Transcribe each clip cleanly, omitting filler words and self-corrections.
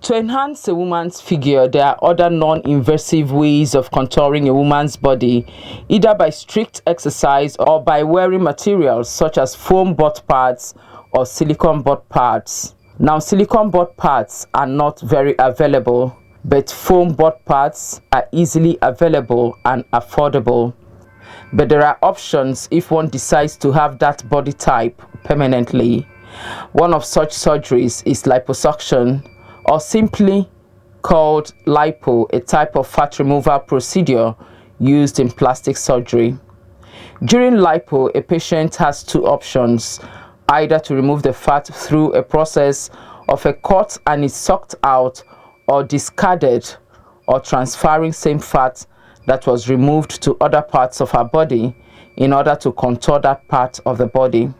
To enhance a woman's figure, there are other non-invasive ways of contouring a woman's body, either by strict exercise or by wearing materials such as foam butt pads or silicone butt pads. Now, silicone butt pads are not very available, but foam butt pads are easily available and affordable. But there are options if one decides to have that body type permanently. One of such surgeries is liposuction, or simply called lipo, a type of fat removal procedure used in plastic surgery. During lipo, a patient has two options, either to remove the fat through a process of a cut and it's sucked out, or discarded, or transferring same fat that was removed to other parts of her body in order to contour that part of the body.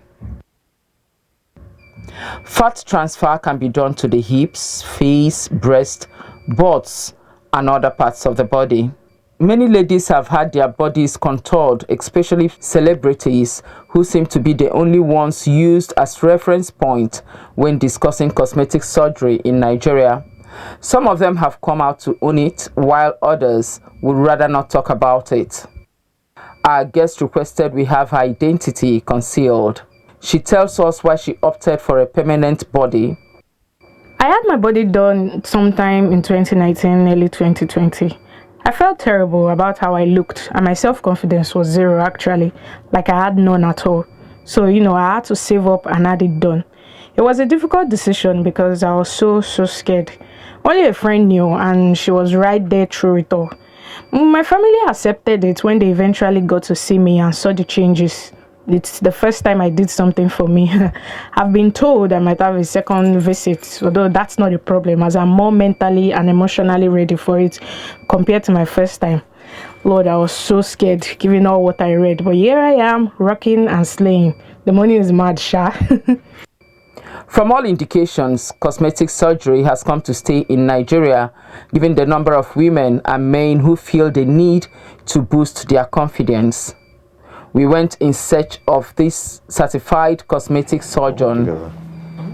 Fat transfer can be done to the hips, face, breast, butts, and other parts of the body. Many ladies have had their bodies contoured, especially celebrities who seem to be the only ones used as reference point when discussing cosmetic surgery in Nigeria. Some of them have come out to own it, while others would rather not talk about it. Our guest requested we have her identity concealed. She tells us why she opted for a permanent body. I had my body done sometime in 2019, early 2020. I felt terrible about how I looked, and my self-confidence was zero actually, like I had none at all. So, I had to save up and had it done. It was a difficult decision because I was so scared. Only a friend knew, and she was right there through it all. My family accepted it when they eventually got to see me and saw the changes. It's the first time I did something for me. I've been told I might have a second visit, although that's not a problem, as I'm more mentally and emotionally ready for it compared to my first time. Lord, I was so scared given all what I read, but here I am, rocking and slaying. The money is mad, sha. From all indications, cosmetic surgery has come to stay in Nigeria, given the number of women and men who feel the need to boost their confidence. We went in search of this certified cosmetic surgeon.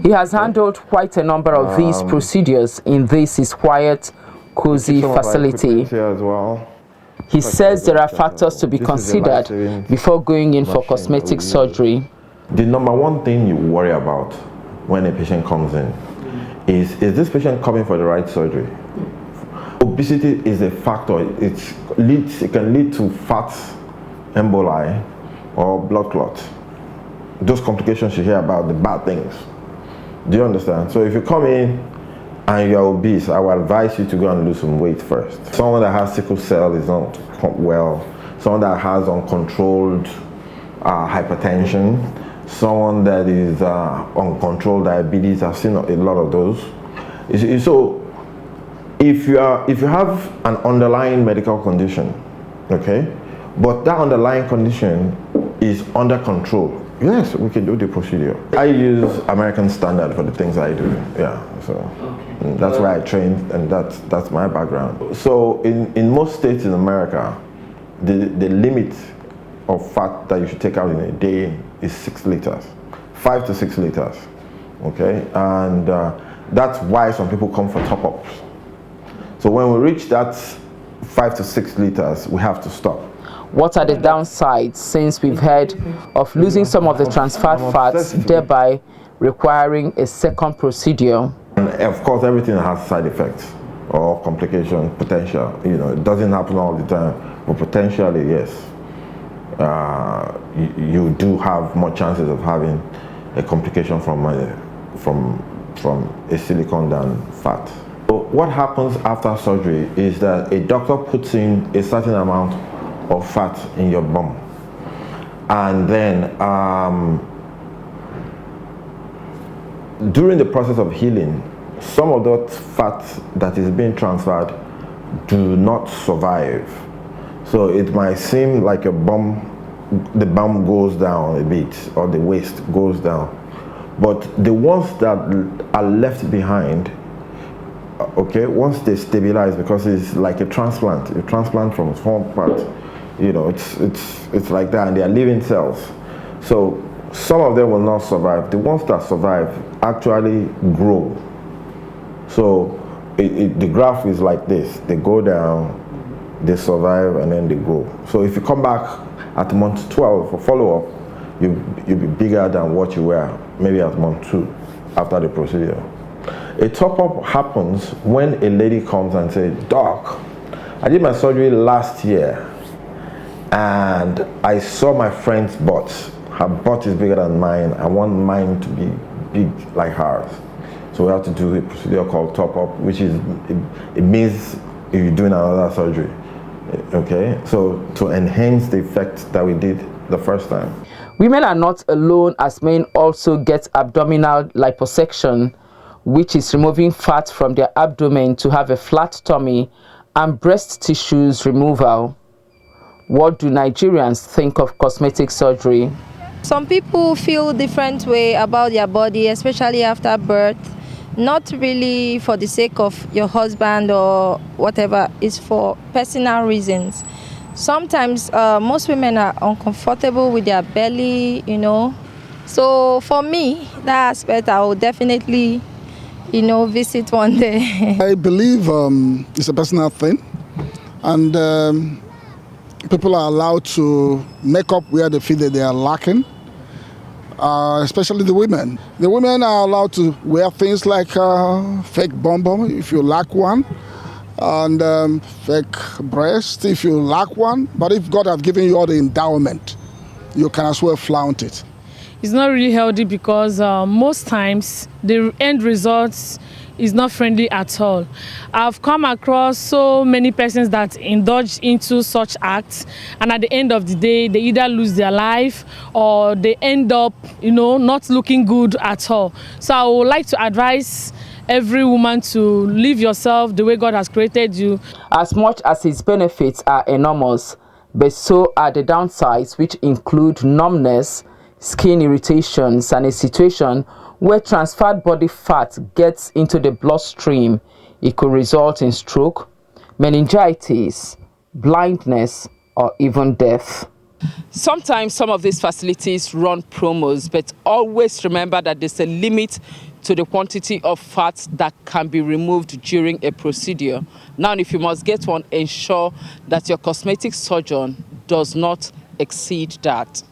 He has handled quite a number of these procedures in this his quiet, cozy facility. He says there are factors to be considered before going in for cosmetic surgery. The number one thing you worry about when a patient comes in is this patient coming for the right surgery? Obesity is a factor. It can lead to fat emboli or blood clot. Those complications you hear about, the bad things. Do you understand? So if you come in and you're obese, I would advise you to go and lose some weight first. Someone that has sickle cell is not well. Someone that has uncontrolled hypertension. Someone that is uncontrolled diabetes. I've seen a lot of those. So if you have an underlying medical condition, okay, but that underlying condition is under control, yes, we can do the procedure. I use American standard for the things I do. Yeah, so that's where I trained, and that's my background. So in most states in America, the limit of fat that you should take out in a day is 6 liters, 5 to 6 liters. Okay, and that's why some people come for top-ups. So when we reach that 5 to 6 liters, we have to stop. What are the downsides, since we've heard of losing some of the transferred fats, thereby requiring a second procedure? And of course, everything has side effects or complication potential. It doesn't happen all the time, but potentially, yes. You do have more chances of having a complication from a silicone than fat. So what happens after surgery is that a doctor puts in a certain amount of fat in your bum, and then during the process of healing, some of that fat that is being transferred do not survive. So it might seem like the bum goes down a bit, or the waist goes down, but the ones that are left behind, okay, once they stabilize, because it's like a transplant from one part, it's like that, and they are living cells. So some of them will not survive. The ones that survive actually grow. So the graph is like this. They go down, they survive, and then they grow. So if you come back at month 12 for follow-up, you'll be bigger than what you were maybe at month 2 after the procedure. A top-up happens when a lady comes and says, "Doc, I did my surgery last year and I saw my friend's butt. Her butt is bigger than mine. I want mine to be big like hers." So we have to do a procedure called top-up, which is, it means you're doing another surgery. Okay, so to enhance the effect that we did the first time. Women are not alone, as men also get abdominal liposuction, which is removing fat from their abdomen to have a flat tummy, and breast tissues removal. What do Nigerians think of cosmetic surgery? Some people feel different way about their body, especially after birth. Not really for the sake of your husband or whatever, it's for personal reasons. Sometimes most women are uncomfortable with their belly, So for me, that aspect, I will definitely, visit one day. I believe it's a personal thing, and people are allowed to make up where they feel that they are lacking. Especially the women. The women are allowed to wear things like fake bum bum if you lack one, and fake breast if you lack one. But if God has given you all the endowment, you can as well flaunt it. It's not really healthy because most times the end results is not friendly at all. I've come across so many persons that indulge into such acts, and at the end of the day, they either lose their life or they end up, not looking good at all. So I would like to advise every woman to live yourself the way God has created you. As much as its benefits are enormous, but so are the downsides, which include numbness, skin irritations, and a situation where transferred body fat gets into the bloodstream. It could result in stroke, meningitis, blindness, or even death. Sometimes some of these facilities run promos, but always remember that there's a limit to the quantity of fat that can be removed during a procedure. Now, if you must get one, ensure that your cosmetic surgeon does not exceed that.